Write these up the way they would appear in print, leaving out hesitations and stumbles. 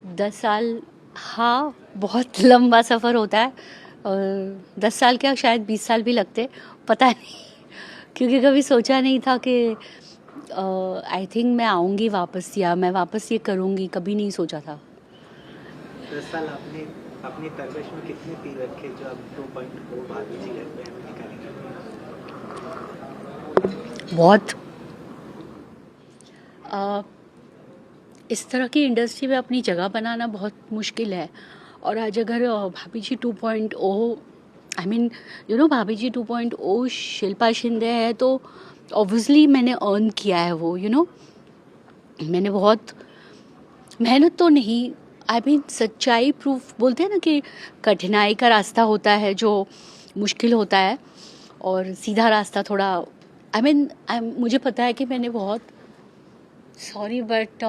10 साल, हाँ, बहुत लंबा सफ़र होता है। और 10 साल क्या, शायद 20 साल भी लगते, पता नहीं। क्योंकि कभी सोचा नहीं था कि आई थिंक मैं आऊँगी वापस या मैं वापस ये करूँगी, कभी नहीं सोचा था। 10 साल आपने अपनी परवरिश में कितने तीर रखे जो अब 2.0 भाभी जी घर पे हमें निकालेंगे? बहुत अ, इस तरह की इंडस्ट्री में अपनी जगह बनाना बहुत मुश्किल है। और आज अगर भाभी जी 2.0, आई मीन भाभी जी 2.0 शिल्पा शिंदे है, तो ऑब्वियसली मैंने अर्न किया है वो, मैंने बहुत मेहनत तो नहीं, आई मीन सच्चाई प्रूफ बोलते हैं ना कि कठिनाई का रास्ता होता है जो मुश्किल होता है, और सीधा रास्ता थोड़ा, आई मीन मुझे पता है कि मैंने बहुत, सॉरी बट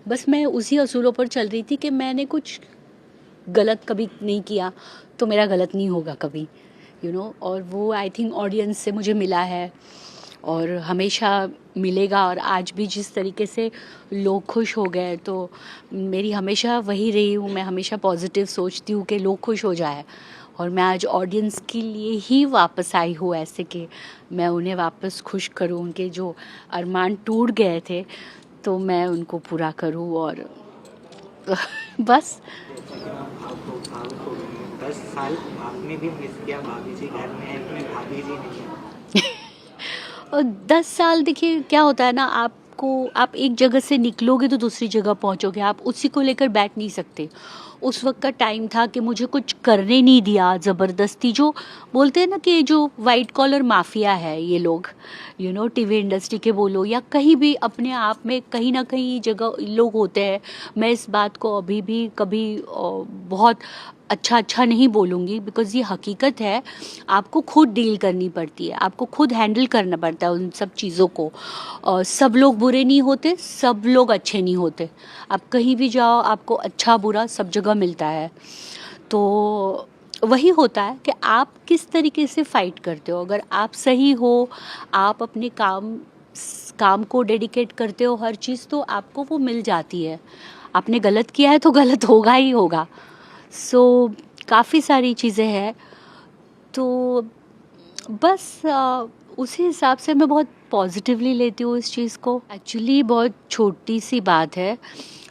बस मैं उसी असूलों पर चल रही थी कि मैंने कुछ गलत कभी नहीं किया तो मेरा गलत नहीं होगा कभी, और वो आई थिंक ऑडियंस से मुझे मिला है और हमेशा मिलेगा। और आज भी जिस तरीके से लोग खुश हो गए, तो मेरी हमेशा वही रही हूँ, मैं हमेशा पॉजिटिव सोचती हूँ कि लोग खुश हो जाए। और मैं आज ऑडियंस के लिए ही वापस आई हूँ, ऐसे कि मैं उन्हें वापस खुश करूँ, उनके जो अरमान टूट गए थे तो मैं उनको पूरा करूँ। और बस। जैसा कि हम भावुक हो गए हैं, 10 साल आपने भी मिस किया, भाभी जी घर में है लेकिन भाभी जी नहीं है। और 10 साल, देखिए क्या होता है ना, आप एक जगह से निकलोगे तो दूसरी जगह पहुंचोगे, आप उसी को लेकर बैठ नहीं सकते। उस वक्त का टाइम था कि मुझे कुछ करने नहीं दिया ज़बरदस्ती, जो बोलते हैं ना कि जो वाइट कॉलर माफिया है ये लोग, टीवी इंडस्ट्री के बोलो या कहीं भी, अपने आप में कहीं ना कहीं जगह लोग होते हैं। मैं इस बात को अभी भी कभी बहुत अच्छा नहीं बोलूँगी, बिकॉज़ ये हकीकत है। आपको खुद डील करनी पड़ती है, आपको खुद हैंडल करना पड़ता है उन सब चीज़ों को। सब लोग बुरे नहीं होते, सब लोग अच्छे नहीं होते। आप कहीं भी जाओ, आपको अच्छा बुरा सब जगह मिलता है। तो वही होता है कि आप किस तरीके से फाइट करते हो। अगर आप सही हो, आप अपने काम को डेडिकेट करते हो हर चीज़, तो आपको वो मिल जाती है। आपने गलत किया है तो गलत होगा ही होगा। सो काफ़ी सारी चीज़ें हैं। तो बस उसी हिसाब से मैं बहुत पॉजिटिवली लेती हूँ इस चीज़ को। एक्चुअली बहुत छोटी सी बात है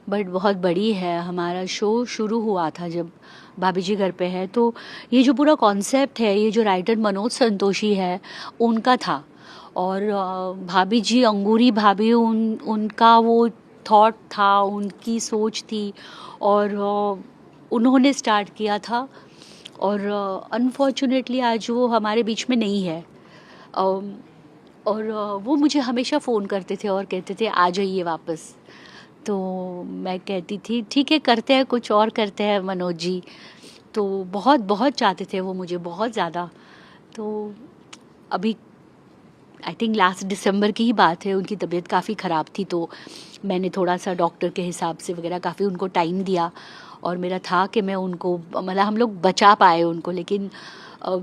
बट बहुत बड़ी है। हमारा शो शुरू हुआ था जब भाभी जी घर पे है, तो ये जो पूरा कॉन्सेप्ट है, ये जो राइटर मनोज संतोषी है उनका था। और भाभी जी, अंगूरी भाभी, उनका वो थॉट था, उनकी सोच थी। और उन्होंने स्टार्ट किया था। और अनफॉर्चुनेटली आज वो हमारे बीच में नहीं है। अम, और वो मुझे हमेशा फ़ोन करते थे और कहते थे आ जाइए वापस। तो मैं कहती थी ठीक है, करते हैं, कुछ और करते हैं मनोज जी। तो बहुत बहुत चाहते थे वो मुझे, बहुत ज़्यादा। तो अभी आई थिंक लास्ट दिसंबर की ही बात है, उनकी तबीयत काफ़ी ख़राब थी, तो मैंने थोड़ा सा डॉक्टर के हिसाब से वगैरह काफ़ी उनको टाइम दिया। और मेरा था कि मैं उनको, मतलब हम लोग बचा पाए उनको, लेकिन अ,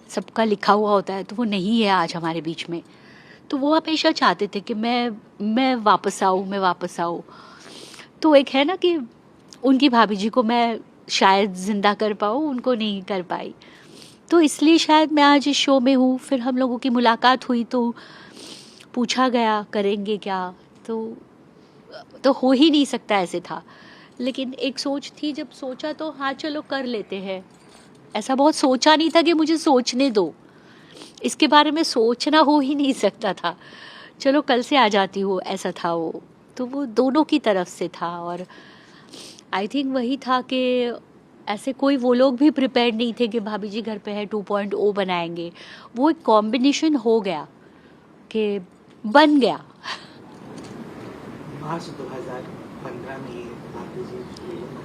सबका लिखा हुआ होता है, तो वो नहीं है आज हमारे बीच में। तो वो हमेशा चाहते थे कि मैं वापस आऊँ, मैं वापस आऊँ। तो एक है ना कि उनकी भाभी जी को मैं शायद ज़िंदा कर पाऊँ, उनको नहीं कर पाई। तो इसलिए शायद मैं आज इस शो में हूँ। फिर हम लोगों की मुलाकात हुई तो पूछा गया करेंगे क्या, तो हो ही नहीं सकता, ऐसे था। लेकिन एक सोच थी, जब सोचा तो हाँ चलो कर लेते हैं। ऐसा बहुत सोचा नहीं था कि मुझे सोचने दो, इसके बारे में सोचना हो ही नहीं सकता था। चलो कल से आ जाती हूँ, ऐसा था वो। तो वो दोनों की तरफ से था। और आई थिंक वही था कि ऐसे कोई, वो लोग भी प्रिपेयर्ड नहीं थे कि भाभी जी घर पे है 2.0 बनाएंगे। वो एक कॉम्बिनेशन हो गया कि बन गया। मार्च 2015 में ये भाभी जी शुरू हुआ,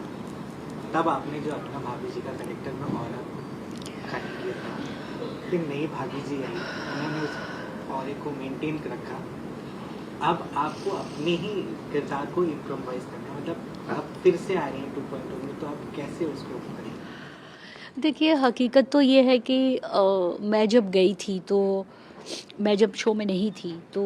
तब आपने जो अपना भाभी जी का करेक्टर में ऑरा कायम किया था, फिर नई भाभी जी आई, उन्होंने उस ऑरे को मेंटेन रखा। अब आपको अपने ही किरदार को इम्प्रोवाइज करना है, मतलब आप फिर से आ रही हैं 2.0 में, तो आप कैसे उसको करें? देखिए हकीकत तो ये है कि मैं जब गई थी, तो मैं जब शो में नहीं थी, तो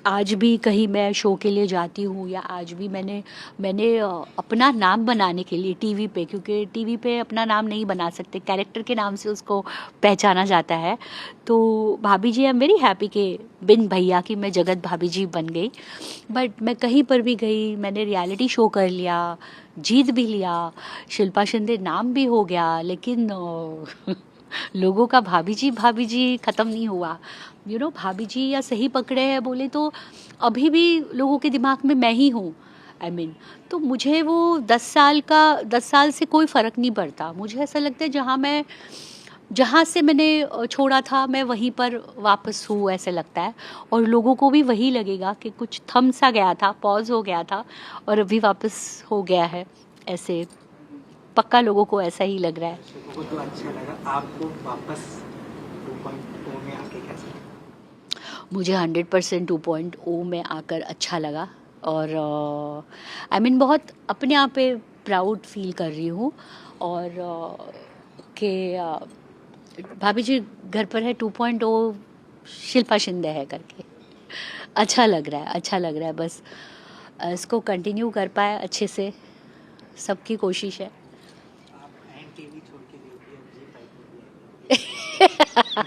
आज भी कहीं मैं शो के लिए जाती हूँ या आज भी मैंने मैंने अपना नाम बनाने के लिए टीवी पे, क्योंकि टीवी पे अपना नाम नहीं बना सकते, कैरेक्टर के नाम से उसको पहचाना जाता है। तो भाभी जी, आई एम वेरी हैप्पी कि बिन भैया की मैं जगत भाभी जी बन गई। बट मैं कहीं पर भी गई, मैंने रियलिटी शो कर लिया, जीत भी लिया, शिल्पा शिंदे नाम भी हो गया, लेकिन लोगों का भाभी जी ख़त्म नहीं हुआ। भाभी जी या सही पकड़े हैं बोले तो अभी भी लोगों के दिमाग में मैं ही हूँ। तो मुझे वो 10 साल से कोई फ़र्क नहीं पड़ता। मुझे ऐसा लगता है जहाँ से मैंने छोड़ा था मैं वहीं पर वापस हूँ, ऐसे लगता है। और लोगों को भी वही लगेगा कि कुछ थम सा गया था, पॉज हो गया था और अभी वापस हो गया है, ऐसे पक्का लोगों को ऐसा ही लग रहा है। दर्शकों को तो अच्छा लगा, आपको वापस 2.0 में आके कैसा लगा? मुझे 100% 2.0 में आकर अच्छा लगा और बहुत अपने आप पे प्राउड फील कर रही हूँ। और कि भाभी जी घर पर है 2.0 शिल्पा शिंदे है करके अच्छा लग रहा है, अच्छा लग रहा है। बस इसको कंटिन्यू कर पाए अच्छे से, सबकी कोशिश है। आप एंड टीवी छोड़ के देखिए, अब जी 5 में भी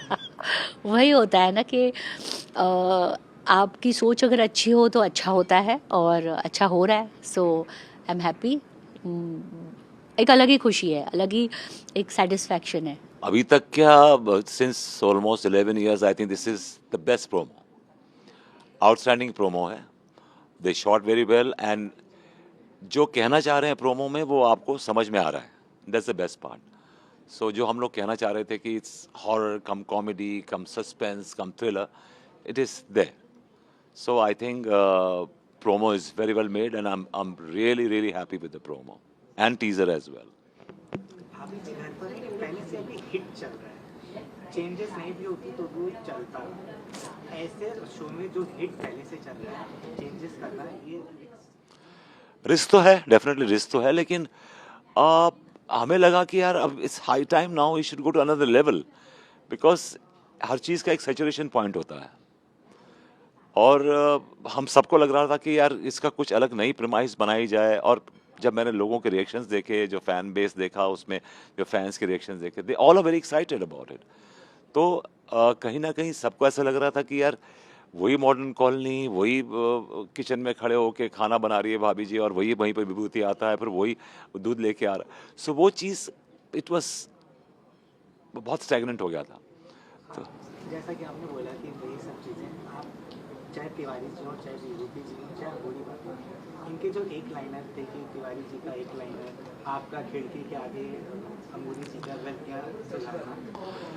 है। वही होता है ना कि आपकी सोच अगर अच्छी हो तो अच्छा होता है और अच्छा हो रहा है। सो आई एम हैप्पी। एक अलग ही खुशी है, अलग ही एक सेटिस्फैक्शन है। अभी तक क्या, since almost 11 years I think this is the best promo, outstanding promo है। They shot very well and जो कहना चाह रहे हैं प्रोमो में वो आपको समझ में आ रहा है, that's the best part. So जो हम लोग कहना चाह रहे थे कि it's horror cum comedy cum suspense cum thriller, it is there. So I think promo is very well made and I'm really happy with the promo and teaser as well. भाभी जी घर पर पहले से भी हिट चल रहा है, changes नहीं भी होती तो वो चलता है। ऐसे शो में जो हिट पहले से चल रहा है, चेंजेस करना ये रिस्क तो है, डेफिनेटली रिस्क तो है, लेकिन हमें लगा कि यार अब it's high time now we should go to another level, because हर चीज़ का एक सैचुरेशन पॉइंट होता है। और हम सबको लग रहा था कि यार इसका कुछ अलग नई प्रेमाइस बनाई जाए। और जब मैंने लोगों के रिएक्शंस देखे, जो फैन बेस देखा, उसमें जो फैंस के रिएक्शंस देखे, they all are very excited about it. तो कहीं ना कहीं सबको ऐसा लग रहा था कि यार वही मॉडर्न कॉलोनी, वही किचन में खड़े होके खाना बना रही है भाभी जी, और वही वहीं पर विभूति आता है, फिर वही दूध लेके आ रहा है। सो वो चीज़ इट वाज बहुत स्टैग्नेंट हो गया था। तो जैसा कि आपने बोला कि वही सब चीज़ें, आप चाहे तिवारी जी हो, चाहे विभूति जी हो, चाहे बूढ़ी बात हो, इनके जो एक लाइनर थे कि तिवारी जी का एक लाइनर, आपका खिड़की के आगे अंगूरी जी का गलतियाँ सुधारना,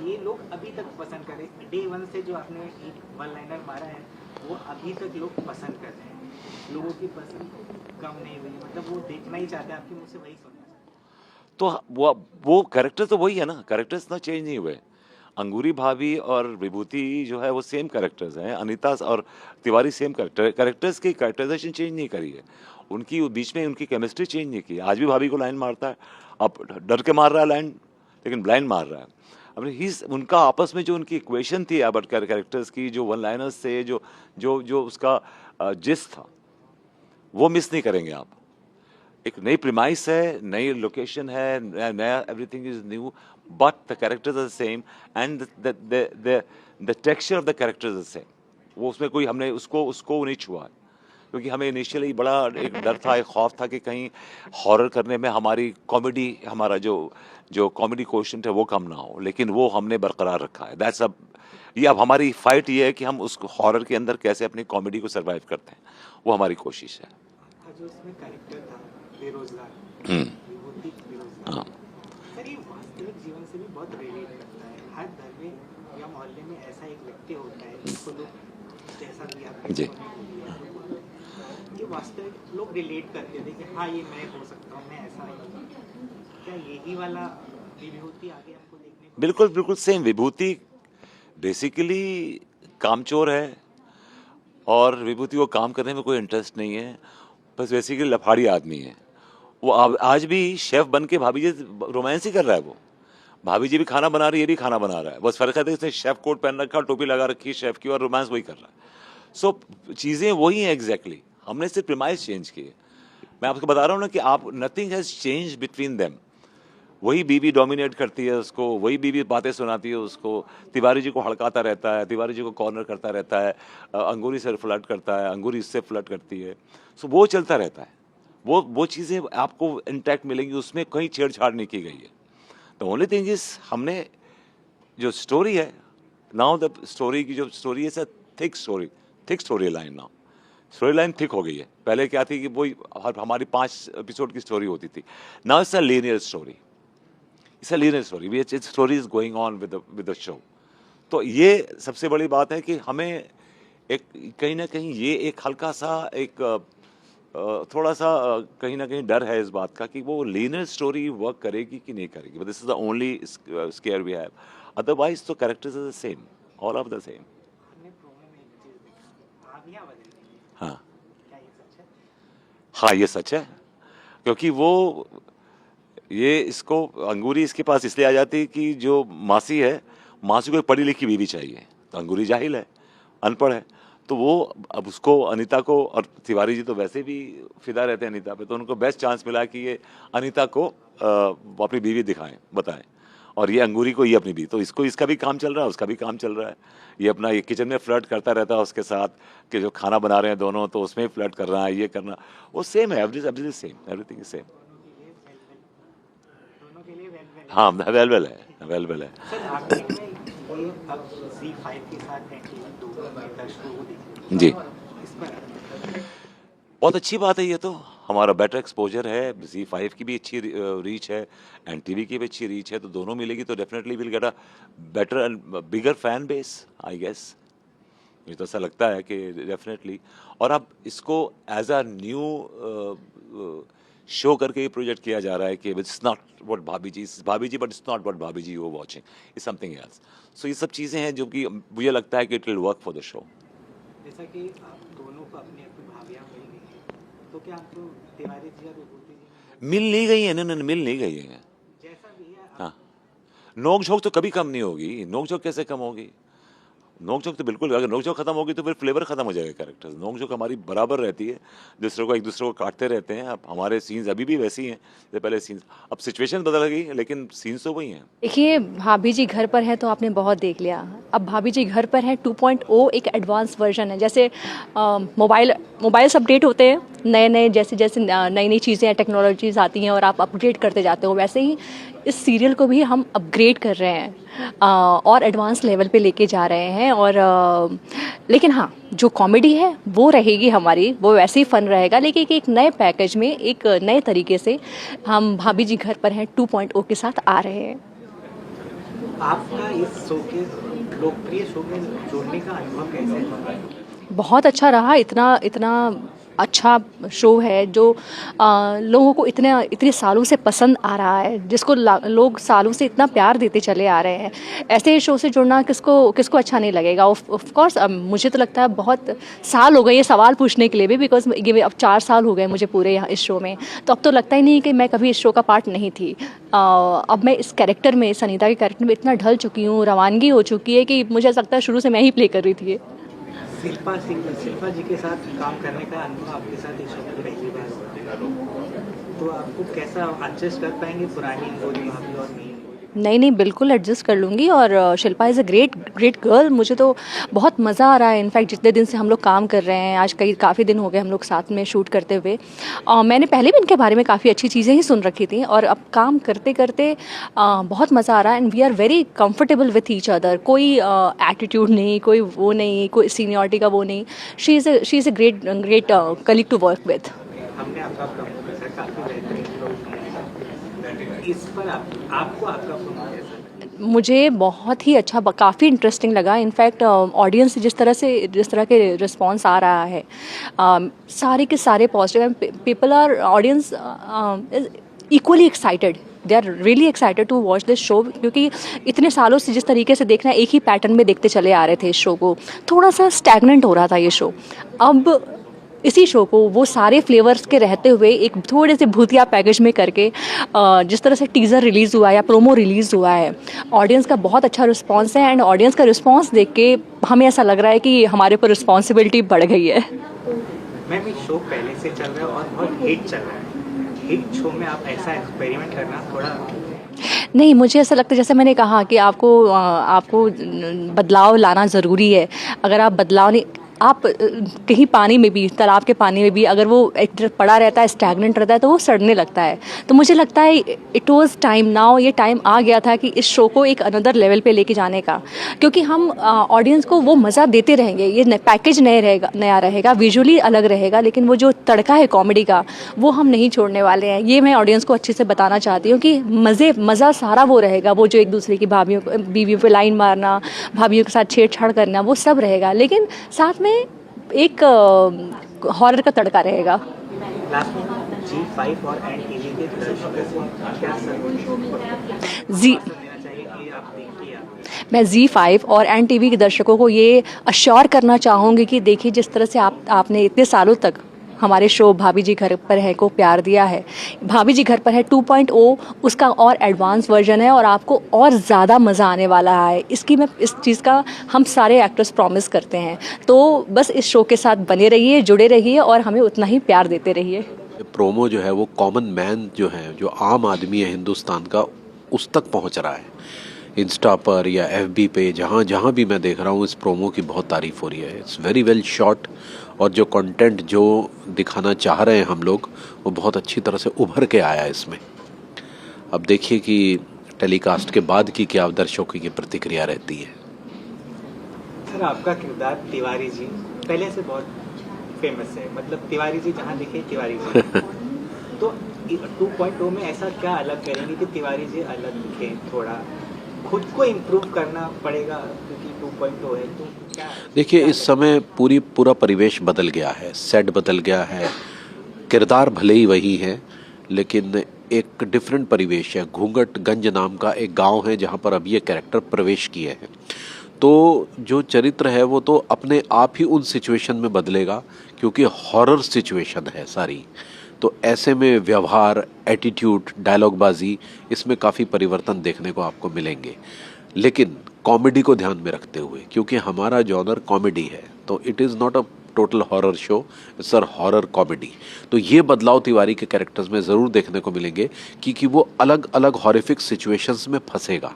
ये लोग अभी तक पसंद करें। डे 1 से जो आपने एक वन लाइनर मारा है वो अभी तक लोग पसंद कर रहे हैं, लोगों की पसंद कम नहीं हुई, मतलब वो देखना ही चाहते हैं, आपके मुझसे वही सुनना चाहते तो वो कैरेक्टर तो वही है ना, कैरेक्टर्स ना चेंज नहीं हुए। अंगूरी भाभी और विभूति जो है वो सेम कैरेक्टर्स हैं, अनीता और तिवारी सेम कैरेक्टर्स की कैरेक्टराइजेशन चेंज नहीं करी है, उनकी बीच में उनकी केमिस्ट्री चेंज नहीं की। आज भी भाभी को लाइन मारता है, अब डर के मार रहा है लाइन, लेकिन ब्लाइंड मार रहा है। अब उनका आपस में जो उनकी इक्वेशन थी अब कैरेक्टर्स की, जो वन लाइनर्स से जो जो जो उसका जिस्ट था, वो मिस नहीं करेंगे आप। एक नई प्रीमाइस है, नई लोकेशन है, नया everything is new, but the characters are same and the texture of the characters are same. वो उसमें कोई हमने उसको नहीं छुआ, क्योंकि हमें इनिशियली बड़ा एक डर था, एक खौफ था कि कहीं हॉरर करने में हमारी कॉमेडी, हमारा जो कॉमेडी क्वोशंट है वो कम ना हो, लेकिन वो हमने बरकरार रखा है। दैट्स अब हमारी फाइट ये है कि हम उस हॉरर के अंदर कैसे अपनी कॉमेडी को सर्वाइव करते हैं, वो हमारी कोशिश है। हैं। जो उसमें कैरेक्टर था बेरोजगार, विभूति बेरोजगार, हाँ सर ये वास्तविक जीवन से भी बहुत रिलेट करता है। हर घर में या मोहल्ले में ऐसा एक व्यक्ति होता है जिसको लोग, जैसा भी आपने जी। ये वास्तविक लोग रिलेट करते थे कि हाँ ये मैं हो सकता हूँ, मैं ऐसा नहीं। क्या यही वाला विभूति आगे आपको देखने को? बिल्कुल सेम। विभूति बेसिकली कामचोर है और विभूति को काम करने में कोई इंटरेस्ट नहीं है, बस बेसिकली लफाड़ी आदमी है। वो आज भी शेफ बन के भाभी जी रोमांस ही कर रहा है। वो भाभी जी भी खाना बना रही है, ये भी खाना बना रहा है, बस फर्क है इसने शेफ कोट पहन रखा, टोपी लगा रखी है शेफ की, और रोमांस वही कर रहा है। सो चीज़ें वही हैं एग्जैक्टली, हमने सिर्फ प्रीमाइस चेंज किए। मैं आपको बता रहा हूँ ना कि आप nothing has change between them. वही बीवी डोमिनेट करती है उसको, वही बीवी बातें सुनाती है उसको, तिवारी जी को हड़काता रहता है, तिवारी जी को कॉर्नर करता रहता है, अंगूरी से फ्लर्ट करता है, अंगूरी इससे फ्लर्ट करती है। सो वो चलता रहता है, वो चीज़ें आपको इंटैक्ट मिलेंगी, उसमें कहीं छेड़छाड़ नहीं की गई है। द ओनली थिंग इज हमने जो स्टोरी है नाउ, द स्टोरी की जो स्टोरी है thick story line. Now story line thick हो गई है। पहले क्या थी कि वही हमारी 5 एपिसोड की स्टोरी होती थी। Now it's a linear story, it's a linear story, which story is going on with the show. तो ये सबसे बड़ी बात है कि हमें एक कहीं ना कहीं ये एक हल्का सा एक थोड़ा सा कहीं ना कहीं डर है इस बात का कि वो लीनियर स्टोरी वर्क करेगी कि नहीं करेगी। But this is the only scare we have, otherwise तो characters are the same, all of the same. हमने प्रोमो में एक चीज देखी, आवियां बदल गई हैं। हाँ क्या ये सच है? हाँ, ये सच है, क्योंकि वो ये इसको अंगूरी इसके पास इसलिए आ जाती है कि जो मासी है, मासी को एक पढ़ी लिखी बीवी चाहिए, तो अंगूरी जाहिल है, अनपढ़ है, तो वो अब उसको अनीता को, और तिवारी जी तो वैसे भी फिदा रहते हैं अनीता पे, तो उनको बेस्ट चांस मिला कि ये अनीता को अपनी बीवी दिखाएं, बताएं, और ये अंगूरी को ये अपनी बीवी, तो इसको इसका भी काम चल रहा है, उसका भी काम चल रहा है। ये अपना ये किचन में फ्लर्ट करता रहता है उसके साथ, कि जो खाना बना रहे हैं दोनों, तो उसमें फ्लर्ट कर रहा है, ये करना, वो सेम है, everything same, everything is same. दोनों के लिए वेल वेल। हाँ, अवेलेबल है, अवेलेबल है। सर आपने ये अब Z5 के साथ एंटी दो में दर्शकों को देखने जी, इस पर बहुत अच्छी बात है, ये तो हमारा बेटर एक्सपोजर है, Z5 की भी अच्छी रीच है, एंड टीवी की भी अच्छी रीच है, तो दोनों मिलेगी तो definitely will get a better and bigger fan base, I guess. मुझे तो ऐसा लगता है कि डेफिनेटली, और अब इसको एज अ न्यू शो करके ये प्रोजेक्ट किया जा रहा है कि it's not what Bhabhi ji but it's not what Bhabhi ji you are watching, it's something else. So ये सब चीज़ें हैं जो कि मुझे लगता है कि it will work for the show. जैसा कि आप दोनों को अपनी अपनी भाभियां मिल गई हैं, तो क्या आपको तिवारी जी और विभूति जी ने मिल नहीं गई है, नहीं, मिल नहीं गई है। जैसा भी है हाँ, नोक झोंक तो कभी कम नहीं होगी, नोक झोंक कैसे कम होगी? नोक झोंक तो बिल्कुल, अगर नोक झोंक खत्म होगी तो फिर फ्लेवर खत्म हो जाएगा कैरेक्टर्स। नोक झोंक हमारी बराबर रहती है, दूसरे को एक दूसरे को काटते रहते हैं। अब हमारे सीन्स अभी भी वैसी हैं जैसे पहले सीन्स, अब सिचुएशन बदल गई है लेकिन सीन्स तो वही हैं। देखिए, भाभी जी घर पर है तो आपने बहुत देख लिया। अब भाभी जी घर पर है 2.0 एक एडवांस वर्जन है। जैसे मोबाइल्स अपडेट होते हैं, नए नए जैसे जैसे नई नई चीज़ें टेक्नोलॉजीज आती हैं और आप अपग्रेड करते जाते हो, वैसे ही इस सीरियल को भी हम अपग्रेड कर रहे हैं और एडवांस लेवल पे लेके जा रहे हैं। और लेकिन हाँ, जो कॉमेडी है वो रहेगी हमारी, वो वैसे ही फन रहेगा, लेकिन एक नए पैकेज में, एक नए तरीके से हम भाभी जी घर पर हैं 2.0 के साथ आ रहे हैं। आपका इस शो के लोकप्रिय शो में जुड़ने का अनुभव कैसे है? बहुत अच्छा रहा। इतना अच्छा शो है जो लोगों को इतने सालों से पसंद आ रहा है, जिसको लोग सालों से इतना प्यार देते चले आ रहे हैं। ऐसे शो से जुड़ना किसको अच्छा नहीं लगेगा। ऑफ कोर्स मुझे तो लगता है बहुत साल हो गए ये सवाल पूछने के लिए भी, बिकॉज ये अब 4 साल हो गए मुझे पूरे यहाँ इस शो में, तो अब तो लगता ही नहीं कि मैं कभी इस शो का पार्ट नहीं थी। अब मैं इस कैरेक्टर में, सनीता के कैरेक्टर में इतना ढल चुकी हूँ, रवानगी हो चुकी है कि मुझे लगता है शुरू से मैं ही प्ले कर रही थी। शिल्पा जी के साथ काम करने का अनुभव आपके साथ इस शो में पहली बार हुआ, तो आपको कैसा एडजस्ट कर पाएंगे पुरानी अंगूरी भाभी और नई? नहीं, बिल्कुल एडजस्ट कर लूँगी। और Shilpa is a great girl. मुझे तो बहुत मज़ा आ रहा है। इनफैक्ट जितने दिन से हम लोग काम कर रहे हैं, आज काफ़ी दिन हो गए हम लोग साथ में शूट करते हुए, मैंने पहले भी इनके बारे में काफ़ी अच्छी चीज़ें ही सुन रखी थी, और अब काम करते करते बहुत मज़ा आ रहा है। And we are very comfortable with each other. कोई एटीट्यूड नहीं, कोई वो नहीं, कोई सीनियरिटी का वो नहीं। She is a great colleague to work with. हमने आपका प्रमोट किया, काफ़ी बेहतरीन लोग हैं। इस पर आपको आपका प्रमोट कैसा लगा? मुझे बहुत ही अच्छा, काफ़ी इंटरेस्टिंग लगा। इनफैक्ट ऑडियंस जिस तरह के रिस्पांस आ रहा है, सारे के सारे positive. People are, audience is equally excited, they are really excited to watch this show, क्योंकि इतने सालों से जिस तरीके से देखना, एक ही पैटर्न में देखते चले आ रहे थे इस शो को, थोड़ा सा स्टैगनेंट हो रहा था ये शो। अब इसी शो को वो सारे फ्लेवर्स के रहते हुए एक थोड़े से भूतिया पैकेज में करके जिस तरह से टीज़र रिलीज़ हुआ है या प्रोमो रिलीज़ हुआ है, ऑडियंस का बहुत अच्छा रिस्पांस है। एंड ऑडियंस का रिस्पांस देख के हमें ऐसा लग रहा है कि हमारे ऊपर रिस्पॉन्सिबिलिटी बढ़ गई है। मैम ये शो पहले से चल रहा है और बहुत हिट चल रहा है, हिट शो में आप ऐसा एक्सपेरिमेंट करना थोड़ा नहीं, मुझे ऐसा लगता है जैसे मैंने कहा कि आपको बदलाव लाना ज़रूरी है। अगर आप बदलाव नहीं, आप कहीं पानी में भी, तालाब के पानी में भी अगर वो पड़ा रहता है, स्टैगनेंट रहता है, तो वो सड़ने लगता है। तो मुझे लगता है इट वाज टाइम नाउ, ये टाइम आ गया था कि इस शो को एक अनदर लेवल पे लेके जाने का, क्योंकि हम ऑडियंस को वो मज़ा देते रहेंगे। ये पैकेज नया रहेगा, विजुअली अलग रहेगा, लेकिन वो जो तड़का है कॉमेडी का, वो हम नहीं छोड़ने वाले हैं। ये मैं ऑडियंस को अच्छे से बताना चाहती हूँ कि मज़ा सारा वो रहेगा, वो जो एक दूसरे की बीवियों पे लाइन मारना, भाभीयों के साथ छेड़छाड़ करना, वो सब रहेगा, लेकिन साथ में एक हॉरर का तड़का रहेगा। लास्ट में G5 और NTV के दर्शकों को क्या जी देना चाहिए कि आप देखिए मैं Z5 और NTV के दर्शकों को ये अश्योर करना चाहूँगी कि देखिए, जिस तरह से आपने इतने सालों तक हमारे शो भाभी जी घर पर है को प्यार दिया है, भाभी जी घर पर है 2.0 उसका और एडवांस वर्जन है और आपको और ज़्यादा मज़ा आने वाला है। इस चीज़ का हम सारे एक्टर्स प्रॉमिस करते हैं। तो बस इस शो के साथ बने रहिए, जुड़े रहिए और हमें उतना ही प्यार देते रहिए। प्रोमो जो है वो कॉमन मैन जो है, जो आम आदमी है हिंदुस्तान का, उस तक पहुंच रहा है। इंस्टा पर या FB पे जहाँ जहाँ भी मैं देख रहा हूँ, इस प्रोमो की बहुत तारीफ़ हो रही है। इट्स वेरी वेल शॉट, और जो कंटेंट जो दिखाना चाह रहे हैं हम लोग, वो बहुत अच्छी तरह से उभर के आया है इसमें। अब देखिए कि टेलीकास्ट के बाद की क्या दर्शकों की प्रतिक्रिया रहती है। सर आपका किरदार तिवारी जी पहले से बहुत फेमस है, मतलब तिवारी जी जहाँ दिखे तिवारी जी। तो 2.0 में ऐसा क्या अलग करेंगे कि तिवारी जी अलग दिखे? थोड़ा खुद को इम्प्रूव करना पड़ेगा क्योंकि 2.0 है, तो क्या? देखिए, इस समय पूरा परिवेश बदल गया है, सेट बदल गया है, किरदार भले ही वही है, लेकिन एक डिफरेंट परिवेश है। घूंघटगंज नाम का एक गांव है जहां पर अब ये कैरेक्टर प्रवेश किए हैं। तो जो चरित्र है वो तो अपने आप ही उन सिचुएशन में बदलेगा, क्योंकि हॉरर सिचुएशन है सारी। तो ऐसे में व्यवहार, एटीट्यूड, डायलॉगबाजी, इसमें काफ़ी परिवर्तन देखने को आपको मिलेंगे, लेकिन कॉमेडी को ध्यान में रखते हुए, क्योंकि हमारा जॉनर कॉमेडी है। तो it is not a total horror show, it's a horror comedy. तो ये बदलाव तिवारी के कैरेक्टर्स में ज़रूर देखने को मिलेंगे, क्योंकि वो अलग अलग हॉरिफिक सिचुएशंस में फंसेगा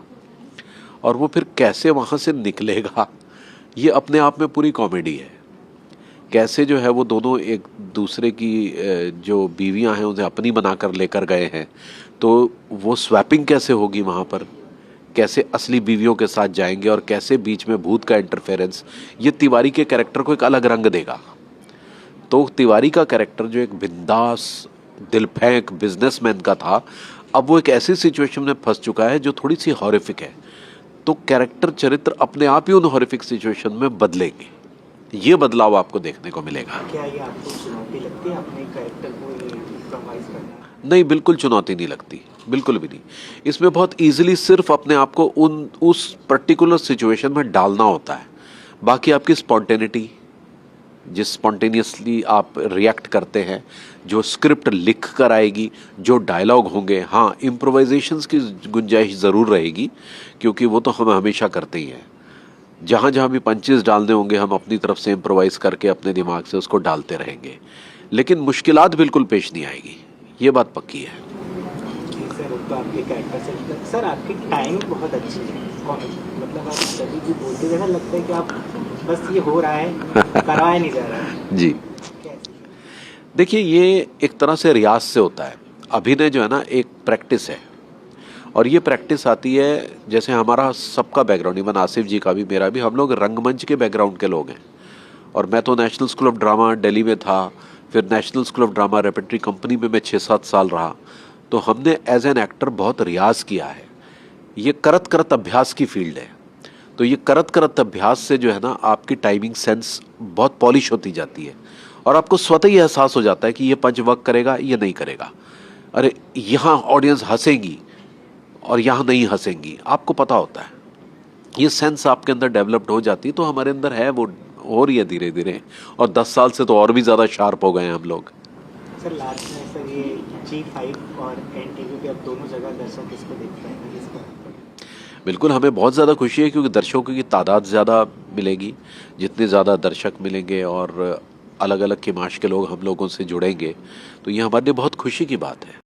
और वो फिर कैसे वहाँ से निकलेगा, ये अपने आप में पूरी कॉमेडी है। कैसे जो है वो दोनों एक दूसरे की जो बीवियां हैं उन्हें अपनी बनाकर लेकर गए हैं, तो वो स्वैपिंग कैसे होगी वहाँ पर, कैसे असली बीवियों के साथ जाएंगे और कैसे बीच में भूत का इंटरफेरेंस, ये तिवारी के कैरेक्टर को एक अलग रंग देगा। तो तिवारी का कैरेक्टर जो एक बिंदास दिलफेंक बिजनेसमैन का था, अब वो एक ऐसी सिचुएशन में फंस चुका है जो थोड़ी सी हॉरिफिक है। तो कैरेक्टर चरित्र अपने आप ही उन हॉरिफिक सिचुएशन में बदलेंगे। ये बदलाव आपको देखने को मिलेगा। क्या ये आपको चुनौती लगती है अपने कैरेक्टर को कम्प्रोमाइज करना? नहीं, बिल्कुल चुनौती नहीं लगती, बिल्कुल भी नहीं। इसमें बहुत इजीली सिर्फ अपने आप को उस पर्टिकुलर सिचुएशन में डालना होता है। बाकी आपकी स्पॉन्टेनिटी, जिस स्पॉन्टेनियसली आप रिएक्ट करते हैं, जो स्क्रिप्ट लिख कर आएगी, जो डायलॉग होंगे, हाँ इम्प्रोवाइजेशंस की गुंजाइश ज़रूर रहेगी, क्योंकि वो तो हम हमेशा करते ही हैं। जहाँ जहाँ भी पंचेस डालने होंगे, हम अपनी तरफ से इम्प्रोवाइज़ करके अपने दिमाग से उसको डालते रहेंगे, लेकिन मुश्किलात बिल्कुल पेश नहीं आएगी, ये बात पक्की है। सर वो तो आपके कैरेक्टर से, सर आपकी टाइमिंग बहुत अच्छी है, मतलब आप कभी भी बोलते जैसा लगता है कि आप बस ये हो रहा है करवाया नहीं जा रहा है जी। देखिए, ये एक तरह से रियाज से होता है। अभिनय जो है ना, एक प्रैक्टिस है, और ये प्रैक्टिस आती है, जैसे हमारा सबका बैकग्राउंड, इवन आसिफ जी का भी, मेरा भी, हम लोग रंगमंच के बैकग्राउंड के लोग हैं। और मैं तो national school of drama Delhi में था, फिर national school of drama repertory company में मैं 6-7 साल रहा। तो हमने एज एन एक्टर बहुत रियाज किया है। ये करत करत अभ्यास की फील्ड है। तो ये करत करत अभ्यास से जो है ना, आपकी टाइमिंग सेंस बहुत पॉलिश होती जाती है, और आपको स्वतः ही एहसास हो जाता है कि ये पंच वर्क करेगा, ये नहीं करेगा, अरे यहाँ ऑडियंस हंसेगी और यहाँ नहीं हंसेंगी, आपको पता होता है। ये सेंस आपके अंदर डेवलप्ड हो जाती है। तो हमारे अंदर है हो रही है धीरे धीरे, और 10 साल से तो और भी ज़्यादा शार्प हो गए हैं हम लोग। सर लास्ट में सर ये G5 और NTV पे अब दोनों जगह दर्शक इसको देखते हैं, इसको बिल्कुल, हमें बहुत ज़्यादा खुशी है क्योंकि दर्शकों की तादाद ज़्यादा मिलेगी। जितने ज़्यादा दर्शक मिलेंगे और अलग अलग किमाश के लोग हम लोगों से जुड़ेंगे तो ये हमारे लिए बहुत खुशी की बात है।